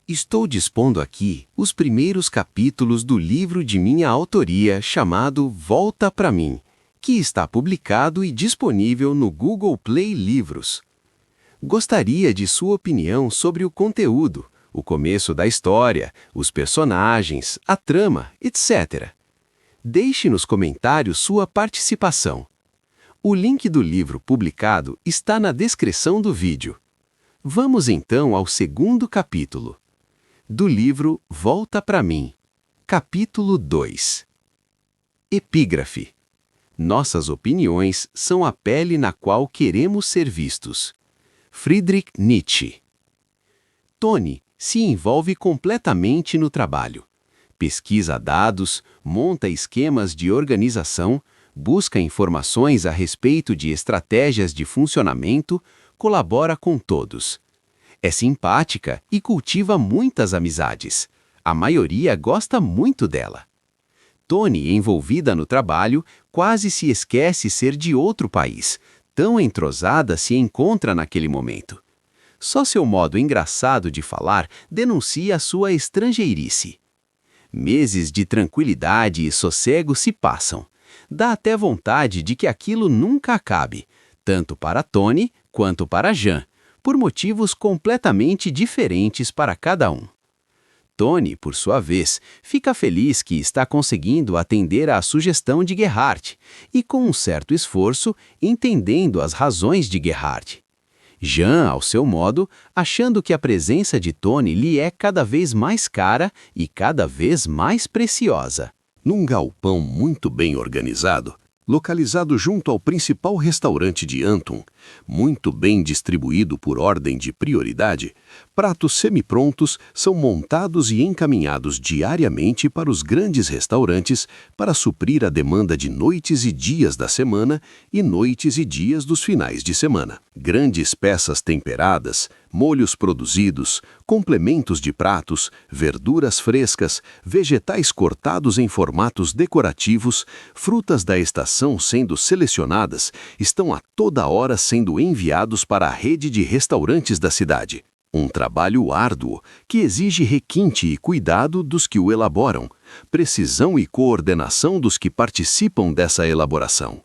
Estou dispondo aqui os primeiros capítulos do livro de minha autoria chamado Volta pra Mim, que está publicado e disponível no Google Play Livros. Gostaria de sua opinião sobre o conteúdo, o começo da história, os personagens, a trama, etc. Deixe nos comentários sua participação. O link do livro publicado está na descrição do vídeo. Vamos então ao segundo capítulo. Do livro Volta pra Mim. Capítulo 2. Epígrafe. Nossas opiniões são a pele na qual queremos ser vistos. Friedrich Nietzsche. Tony se envolve completamente no trabalho. Pesquisa dados, monta esquemas de organização, busca informações a respeito de estratégias de funcionamento, colabora com todos. É simpática e cultiva muitas amizades. A maioria gosta muito dela. Tony, envolvida no trabalho, quase se esquece ser de outro país. Tão entrosada se encontra naquele momento. Só seu modo engraçado de falar denuncia sua estrangeirice. Meses de tranquilidade e sossego se passam. Dá até vontade de que aquilo nunca acabe, tanto para Tony quanto para Jean, por motivos completamente diferentes para cada um. Tony, por sua vez, fica feliz que está conseguindo atender à sugestão de Gerhardt e, com um certo esforço, entendendo as razões de Gerhardt. Jean, ao seu modo, achando que a presença de Tony lhe é cada vez mais cara e cada vez mais preciosa. Num galpão muito bem organizado, localizado junto ao principal restaurante de Anton, muito bem distribuído por ordem de prioridade, pratos semi-prontos são montados e encaminhados diariamente para os grandes restaurantes para suprir a demanda de noites e dias da semana e noites e dias dos finais de semana. Grandes peças temperadas, molhos produzidos, complementos de pratos, verduras frescas, vegetais cortados em formatos decorativos, frutas da estação sendo selecionadas, estão a toda hora sendo enviados para a rede de restaurantes da cidade. Um trabalho árduo que exige requinte e cuidado dos que o elaboram, precisão e coordenação dos que participam dessa elaboração.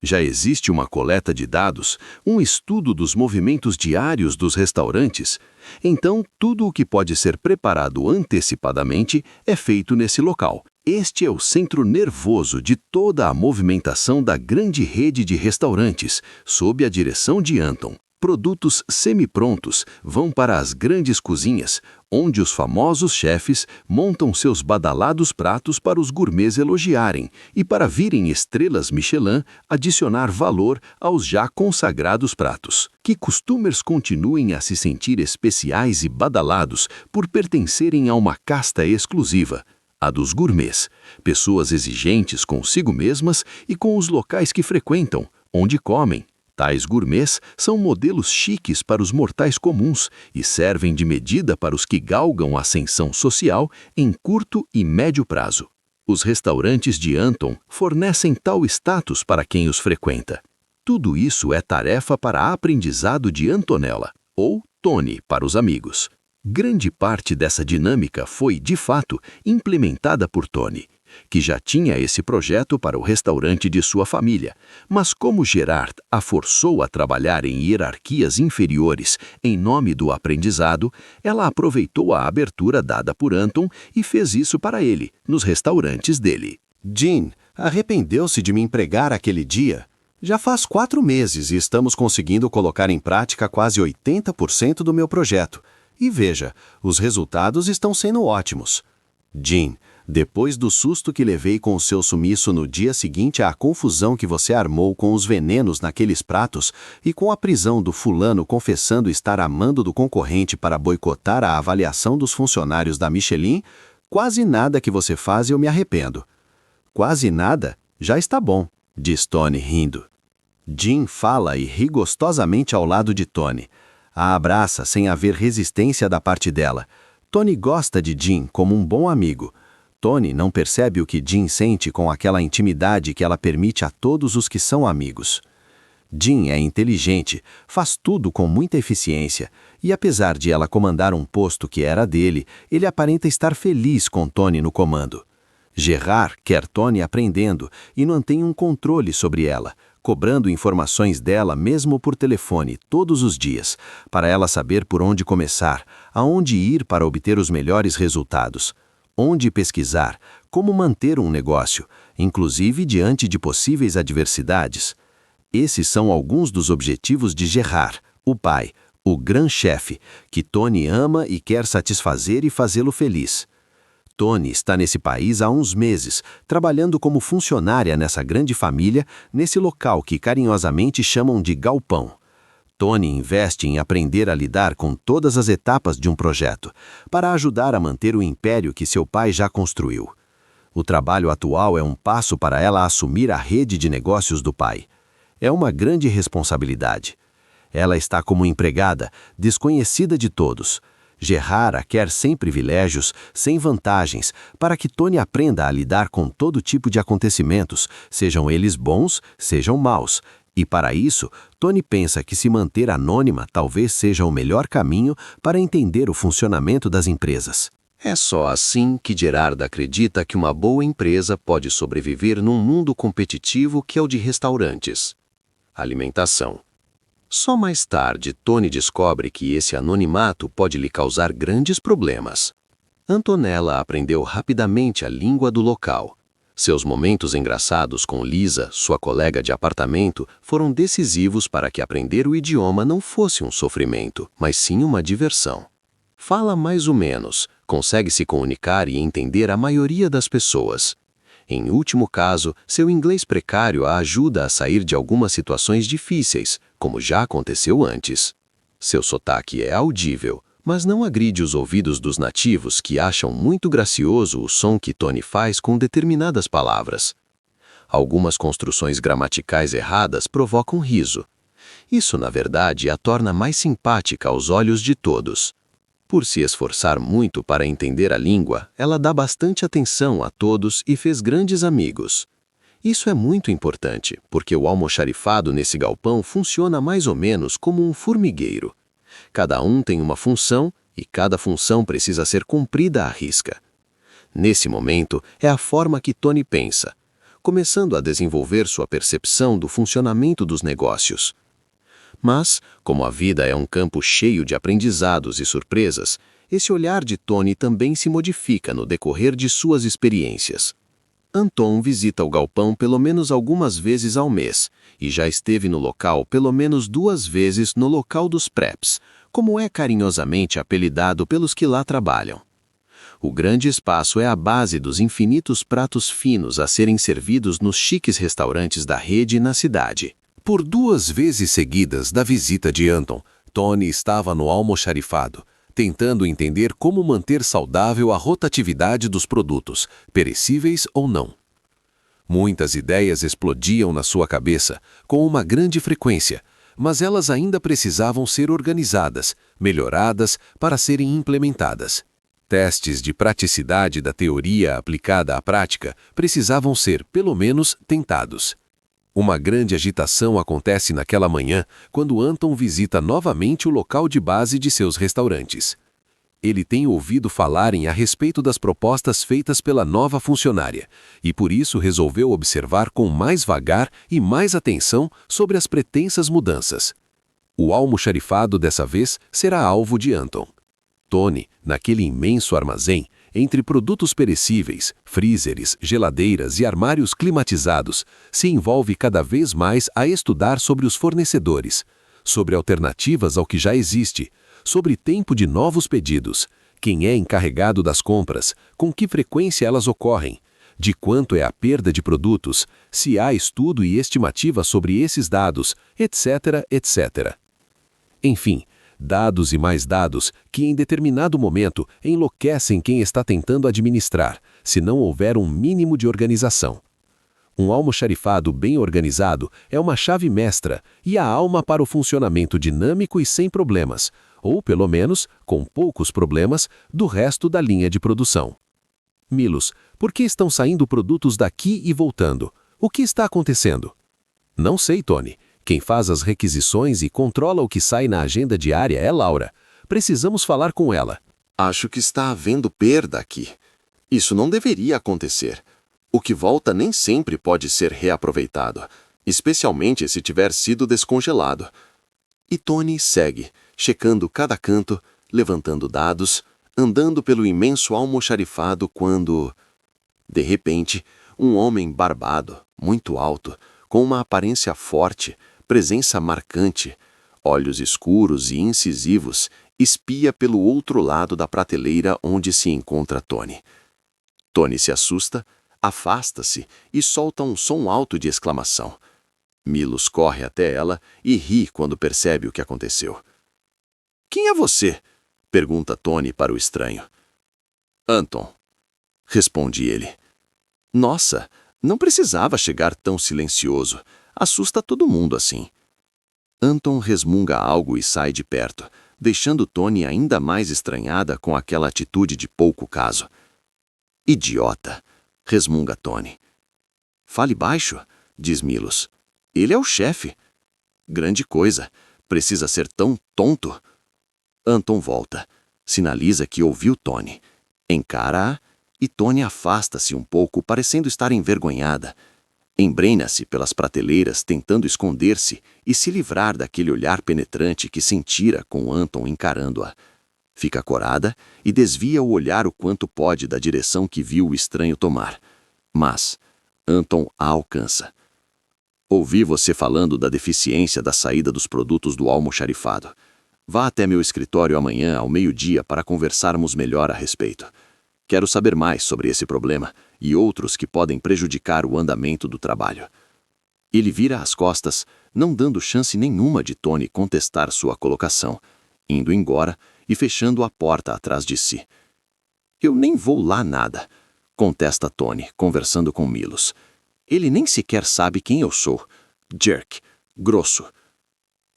Já existe uma coleta de dados, um estudo dos movimentos diários dos restaurantes. Então, tudo o que pode ser preparado antecipadamente é feito nesse local. Este é o centro nervoso de toda a movimentação da grande rede de restaurantes, sob a direção de Anton. Produtos semi-prontos vão para as grandes cozinhas, onde os famosos chefes montam seus badalados pratos para os gourmets elogiarem e, para virem estrelas Michelin, adicionar valor aos já consagrados pratos. Que customers continuem a se sentir especiais e badalados por pertencerem a uma casta exclusiva, a dos gourmets, pessoas exigentes consigo mesmas e com os locais que frequentam, onde comem. Tais gourmets são modelos chiques para os mortais comuns e servem de medida para os que galgam a ascensão social em curto e médio prazo. Os restaurantes de Anton fornecem tal status para quem os frequenta. Tudo isso é tarefa para aprendizado de Antonella, ou Tony para os amigos. Grande parte dessa dinâmica foi, de fato, implementada por Tony, que já tinha esse projeto para o restaurante de sua família, mas como Gerard a forçou a trabalhar em hierarquias inferiores em nome do aprendizado, ela aproveitou a abertura dada por Anton e fez isso para ele, nos restaurantes dele. Jean arrependeu-se de me empregar aquele dia. Já faz 4 meses e estamos conseguindo colocar em prática quase 80% do meu projeto. E veja, os resultados estão sendo ótimos. Jean, depois do susto que levei com o seu sumiço no dia seguinte à confusão que você armou com os venenos naqueles pratos e com a prisão do fulano confessando estar amando do concorrente para boicotar a avaliação dos funcionários da Michelin, quase nada que você faz eu me arrependo. Quase nada? Já está bom, diz Tony rindo. Jean fala e ri gostosamente ao lado de Tony. A abraça sem haver resistência da parte dela. Tony gosta de Jean como um bom amigo. Tony não percebe o que Jean sente com aquela intimidade que ela permite a todos os que são amigos. Jean é inteligente, faz tudo com muita eficiência, e apesar de ela comandar um posto que era dele, ele aparenta estar feliz com Tony no comando. Gerard quer Tony aprendendo e mantém um controle sobre ela, cobrando informações dela mesmo por telefone todos os dias, para ela saber por onde começar, aonde ir para obter os melhores resultados, onde pesquisar, como manter um negócio, inclusive diante de possíveis adversidades. Esses são alguns dos objetivos de Gerard, o pai, o grão-chefe, que Tony ama e quer satisfazer e fazê-lo feliz. Tony está nesse país há uns meses, trabalhando como funcionária nessa grande família, nesse local que carinhosamente chamam de galpão. Tony investe em aprender a lidar com todas as etapas de um projeto, para ajudar a manter o império que seu pai já construiu. O trabalho atual é um passo para ela assumir a rede de negócios do pai. É uma grande responsabilidade. Ela está como empregada, desconhecida de todos. Gerard a quer sem privilégios, sem vantagens, para que Tony aprenda a lidar com todo tipo de acontecimentos, sejam eles bons, sejam maus. E para isso, Tony pensa que se manter anônima talvez seja o melhor caminho para entender o funcionamento das empresas. É só assim que Gerard acredita que uma boa empresa pode sobreviver num mundo competitivo que é o de restaurantes. Alimentação. Só mais tarde, Tony descobre que esse anonimato pode lhe causar grandes problemas. Antonella aprendeu rapidamente a língua do local. Seus momentos engraçados com Lisa, sua colega de apartamento, foram decisivos para que aprender o idioma não fosse um sofrimento, mas sim uma diversão. Fala mais ou menos, consegue se comunicar e entender a maioria das pessoas. Em último caso, seu inglês precário a ajuda a sair de algumas situações difíceis, como já aconteceu antes. Seu sotaque é audível, mas não agride os ouvidos dos nativos que acham muito gracioso o som que Tony faz com determinadas palavras. Algumas construções gramaticais erradas provocam riso. Isso, na verdade, a torna mais simpática aos olhos de todos. Por se esforçar muito para entender a língua, ela dá bastante atenção a todos e fez grandes amigos. Isso é muito importante, porque o almoxarifado nesse galpão funciona mais ou menos como um formigueiro. Cada um tem uma função e cada função precisa ser cumprida à risca. Nesse momento, é a forma que Tony pensa, começando a desenvolver sua percepção do funcionamento dos negócios. Mas, como a vida é um campo cheio de aprendizados e surpresas, esse olhar de Tony também se modifica no decorrer de suas experiências. Anton visita o galpão pelo menos algumas vezes ao mês, e já esteve no local pelo menos 2 vezes no local dos preps, como é carinhosamente apelidado pelos que lá trabalham. O grande espaço é a base dos infinitos pratos finos a serem servidos nos chiques restaurantes da rede na cidade. Por 2 vezes seguidas da visita de Anton, Tony estava no almoxarifado, tentando entender como manter saudável a rotatividade dos produtos, perecíveis ou não. Muitas ideias explodiam na sua cabeça, com uma grande frequência, mas elas ainda precisavam ser organizadas, melhoradas para serem implementadas. Testes de praticidade da teoria aplicada à prática precisavam ser, pelo menos, tentados. Uma grande agitação acontece naquela manhã quando Anton visita novamente o local de base de seus restaurantes. Ele tem ouvido falarem a respeito das propostas feitas pela nova funcionária e por isso resolveu observar com mais vagar e mais atenção sobre as pretensas mudanças. O almoxarifado dessa vez será alvo de Anton. Tony, naquele imenso armazém, entre produtos perecíveis, freezers, geladeiras e armários climatizados, se envolve cada vez mais a estudar sobre os fornecedores, sobre alternativas ao que já existe, sobre tempo de novos pedidos, quem é encarregado das compras, com que frequência elas ocorrem, de quanto é a perda de produtos, se há estudo e estimativa sobre esses dados, etc., etc. Enfim, dados e mais dados que em determinado momento enlouquecem quem está tentando administrar, se não houver um mínimo de organização. Um almoxarifado bem organizado é uma chave mestra e a alma para o funcionamento dinâmico e sem problemas, ou pelo menos, com poucos problemas, do resto da linha de produção. Milos, por que estão saindo produtos daqui e voltando? O que está acontecendo? Não sei, Tony. Quem faz as requisições e controla o que sai na agenda diária é Laura. Precisamos falar com ela. Acho que está havendo perda aqui. Isso não deveria acontecer. O que volta nem sempre pode ser reaproveitado, especialmente se tiver sido descongelado. E Tony segue, checando cada canto, levantando dados, andando pelo imenso almoxarifado quando... De repente, um homem barbado, muito alto, com uma aparência forte, presença marcante, olhos escuros e incisivos, espia pelo outro lado da prateleira onde se encontra Tony. Tony se assusta, afasta-se e solta um som alto de exclamação. Milos corre até ela e ri quando percebe o que aconteceu. "Quem é você?" pergunta Tony para o estranho. "Anton", responde ele. Nossa, não precisava chegar tão silencioso. Assusta todo mundo assim. Anton resmunga algo e sai de perto, deixando Tony ainda mais estranhada com aquela atitude de pouco caso. "Idiota", resmunga Tony. "Fale baixo", diz Milos. "Ele é o chefe." "Grande coisa. Precisa ser tão tonto." Anton volta. Sinaliza que ouviu Tony. Encara-a e Tony afasta-se um pouco, parecendo estar envergonhada. Embrenha-se pelas prateleiras, tentando esconder-se e se livrar daquele olhar penetrante que sentira com Anton encarando-a. Fica corada e desvia o olhar o quanto pode da direção que viu o estranho tomar. Mas Anton a alcança. "Ouvi você falando da deficiência da saída dos produtos do almoxarifado. Vá até meu escritório amanhã ao meio-dia para conversarmos melhor a respeito. Quero saber mais sobre esse problema e outros que podem prejudicar o andamento do trabalho." Ele vira as costas, não dando chance nenhuma de Tony contestar sua colocação, indo embora e fechando a porta atrás de si. "Eu nem vou lá nada", contesta Tony, conversando com Milos. "Ele nem sequer sabe quem eu sou. Jerk, grosso.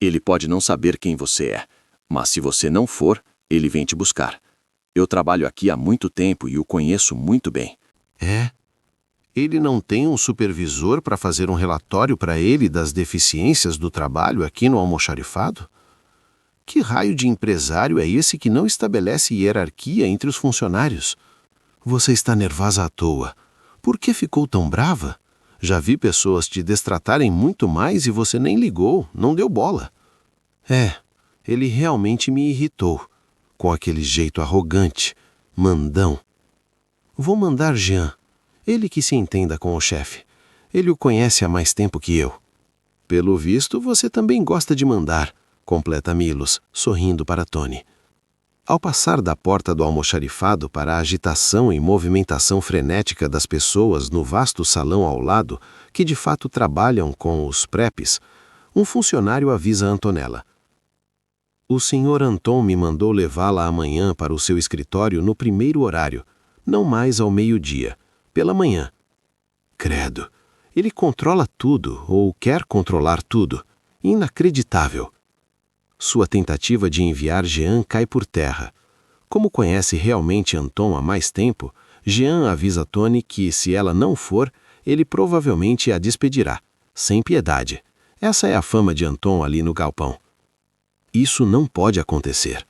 Ele pode não saber quem você é, mas se você não for, ele vem te buscar. Eu trabalho aqui há muito tempo e o conheço muito bem." É? Ele não tem um supervisor para fazer um relatório para ele das deficiências do trabalho aqui no almoxarifado? Que raio de empresário é esse que não estabelece hierarquia entre os funcionários? Você está nervosa à toa. Por que ficou tão brava? Já vi pessoas te destratarem muito mais e você nem ligou, não deu bola. Ele realmente me irritou, com aquele jeito arrogante, mandão. Vou mandar Jean, ele que se entenda com o chefe. Ele o conhece há mais tempo que eu. Pelo visto, você também gosta de mandar, completa Milos, sorrindo para Tony. Ao passar da porta do almoxarifado para a agitação e movimentação frenética das pessoas no vasto salão ao lado, que de fato trabalham com os preps, um funcionário avisa Antonella. "O senhor Anton me mandou levá-la amanhã para o seu escritório no primeiro horário, não mais ao meio-dia, pela manhã." Credo, ele controla tudo ou quer controlar tudo. Inacreditável. Sua tentativa de enviar Jean cai por terra. Como conhece realmente Anton há mais tempo, Jean avisa Tony que, se ela não for, ele provavelmente a despedirá, sem piedade. Essa é a fama de Anton ali no galpão. Isso não pode acontecer.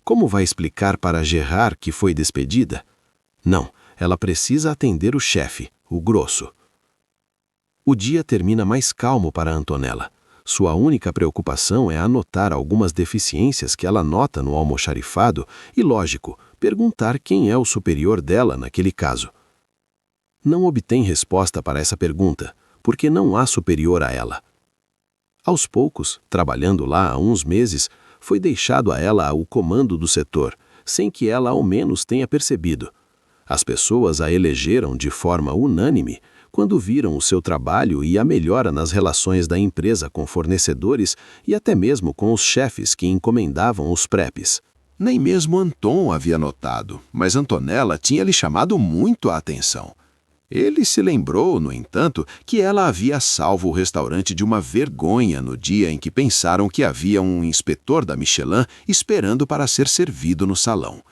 Como vai explicar para Gerard que foi despedida? Não, ela precisa atender o chefe, o grosso. O dia termina mais calmo para Antonella. Sua única preocupação é anotar algumas deficiências que ela nota no almoxarifado e, lógico, perguntar quem é o superior dela naquele caso. Não obtém resposta para essa pergunta, porque não há superior a ela. Aos poucos, trabalhando lá há uns meses, foi deixado a ela o comando do setor, sem que ela ao menos tenha percebido. As pessoas a elegeram de forma unânime quando viram o seu trabalho e a melhora nas relações da empresa com fornecedores e até mesmo com os chefes que encomendavam os preps. Nem mesmo Anton havia notado, mas Antonella tinha lhe chamado muito a atenção. Ele se lembrou, no entanto, que ela havia salvo o restaurante de uma vergonha no dia em que pensaram que havia um inspetor da Michelin esperando para ser servido no salão.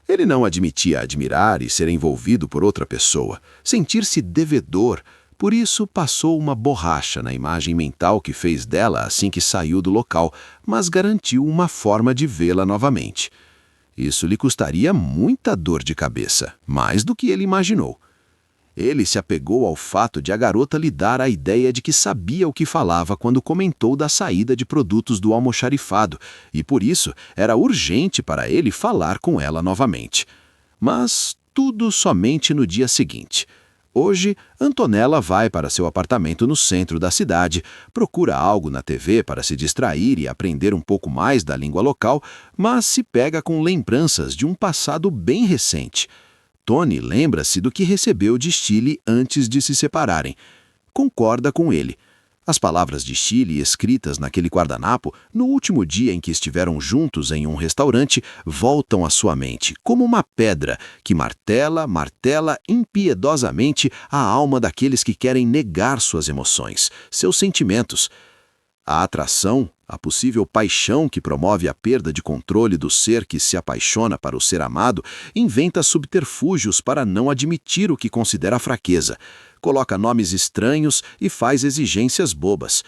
Ele não admitia admirar e ser envolvido por outra pessoa, sentir-se devedor, Por isso, passou uma borracha na imagem mental que fez dela assim que saiu do local, mas garantiu uma forma de vê-la novamente. Isso lhe custaria muita dor de cabeça, mais do que ele imaginou. Ele se apegou ao fato de a garota lhe dar a ideia de que sabia o que falava quando comentou da saída de produtos do almoxarifado, e por isso era urgente para ele falar com ela novamente. Mas tudo somente no dia seguinte. Hoje, Antonella vai para seu apartamento no centro da cidade, procura algo na TV para se distrair e aprender um pouco mais da língua local, mas se pega com lembranças de um passado bem recente. Tony lembra-se do que recebeu de Chile antes de se separarem. Concorda com ele. As palavras de Chile escritas naquele guardanapo, no último dia em que estiveram juntos em um restaurante, voltam à sua mente, como uma pedra que martela impiedosamente a alma daqueles que querem negar suas emoções, seus sentimentos. A atração, a possível paixão que promove a perda de controle do ser que se apaixona para o ser amado, inventa subterfúgios para não admitir o que considera fraqueza, coloca nomes estranhos e faz exigências bobas.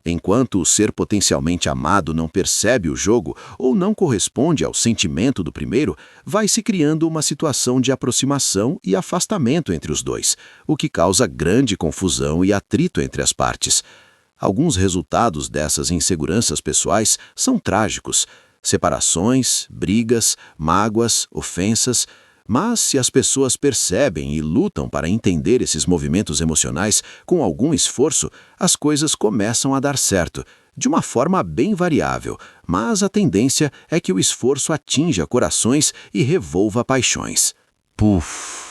Enquanto o ser potencialmente amado não percebe o jogo ou não corresponde ao sentimento do primeiro, vai se criando uma situação de aproximação e afastamento entre os dois, o que causa grande confusão e atrito entre as partes. Alguns resultados dessas inseguranças pessoais são trágicos: separações, brigas, mágoas, ofensas. Mas se as pessoas percebem e lutam para entender esses movimentos emocionais com algum esforço, as coisas começam a dar certo, de uma forma bem variável, mas a tendência é que o esforço atinja corações e revolva paixões. Puf!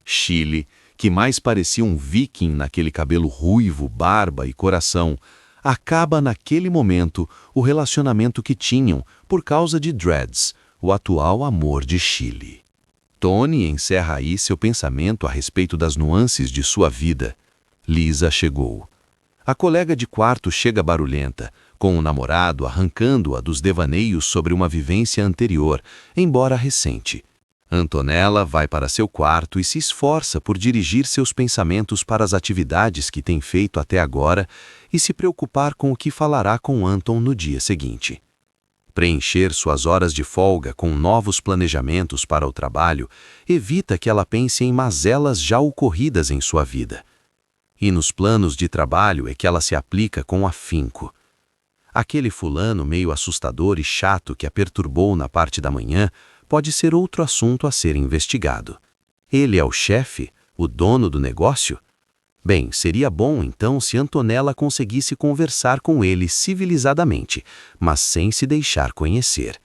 Chile, que mais parecia um viking naquele cabelo ruivo, barba e coração, acaba naquele momento o relacionamento que tinham por causa de Dreads, o atual amor de Chile. Tony encerra aí seu pensamento a respeito das nuances de sua vida. Lisa chegou. A colega de quarto chega barulhenta, com o namorado arrancando-a dos devaneios sobre uma vivência anterior, embora recente. Antonella vai para seu quarto e se esforça por dirigir seus pensamentos para as atividades que tem feito até agora e se preocupar com o que falará com Anton no dia seguinte. Preencher suas horas de folga com novos planejamentos para o trabalho evita que ela pense em mazelas já ocorridas em sua vida. E nos planos de trabalho é que ela se aplica com afinco. Aquele fulano meio assustador e chato que a perturbou na parte da manhã pode ser outro assunto a ser investigado. Ele é o chefe, o dono do negócio? Bem, seria bom então se Antonella conseguisse conversar com ele civilizadamente, mas sem se deixar conhecer.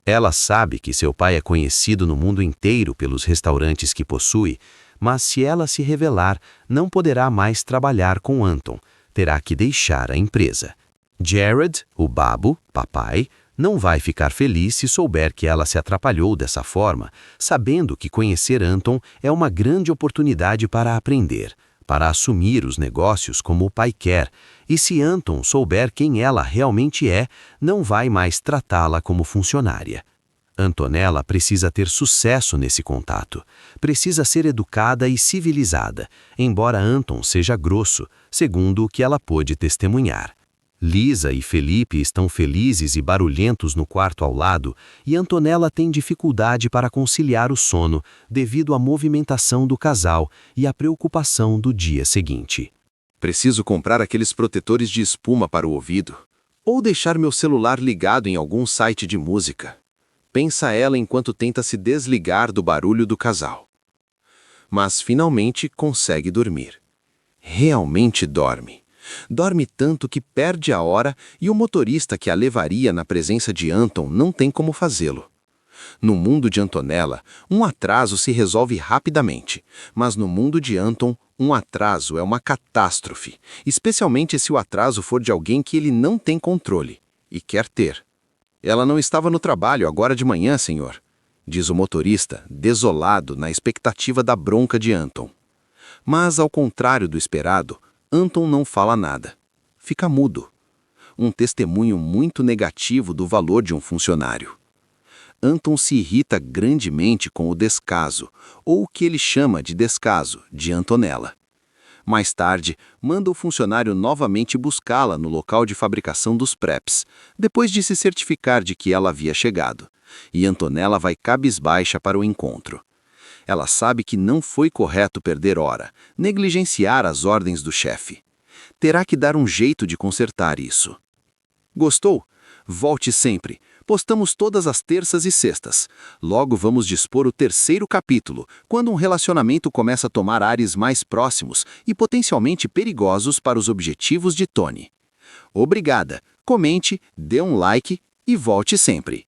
Ela sabe que seu pai é conhecido no mundo inteiro pelos restaurantes que possui, mas se ela se revelar, não poderá mais trabalhar com Anton, terá que deixar a empresa. Jared, o babo, papai, não vai ficar feliz se souber que ela se atrapalhou dessa forma, sabendo que conhecer Anton é uma grande oportunidade para aprender, para assumir os negócios como o pai quer, e se Anton souber quem ela realmente é, não vai mais tratá-la como funcionária. Antonella precisa ter sucesso nesse contato, precisa ser educada e civilizada, embora Anton seja grosso, segundo o que ela pôde testemunhar. Lisa e Felipe estão felizes e barulhentos no quarto ao lado, e Antonella tem dificuldade para conciliar o sono devido à movimentação do casal e à preocupação do dia seguinte. Preciso comprar aqueles protetores de espuma para o ouvido, ou deixar meu celular ligado em algum site de música. Pensa ela enquanto tenta se desligar do barulho do casal. Mas finalmente consegue dormir. Realmente dorme. Dorme tanto que perde a hora e o motorista que a levaria na presença de Anton não tem como fazê-lo. No mundo de Antonella, um atraso se resolve rapidamente, mas no mundo de Anton, um atraso é uma catástrofe, especialmente se o atraso for de alguém que ele não tem controle e quer ter. Ela não estava no trabalho agora de manhã, senhor, diz o motorista, desolado na expectativa da bronca de Anton. Mas, ao contrário do esperado, Anton não fala nada. Fica mudo. Um testemunho muito negativo do valor de um funcionário. Anton se irrita grandemente com o descaso, ou o que ele chama de descaso, de Antonella. Mais tarde, manda o funcionário novamente buscá-la no local de fabricação dos preps, depois de se certificar de que ela havia chegado. E Antonella vai cabisbaixa para o encontro. Ela sabe que não foi correto perder hora, negligenciar as ordens do chefe. Terá que dar um jeito de consertar isso. Gostou? Volte sempre. Postamos todas as terças e sextas. Logo vamos dispor o 3º capítulo, quando um relacionamento começa a tomar ares mais próximos e potencialmente perigosos para os objetivos de Tony. Obrigada, comente, dê um like e volte sempre.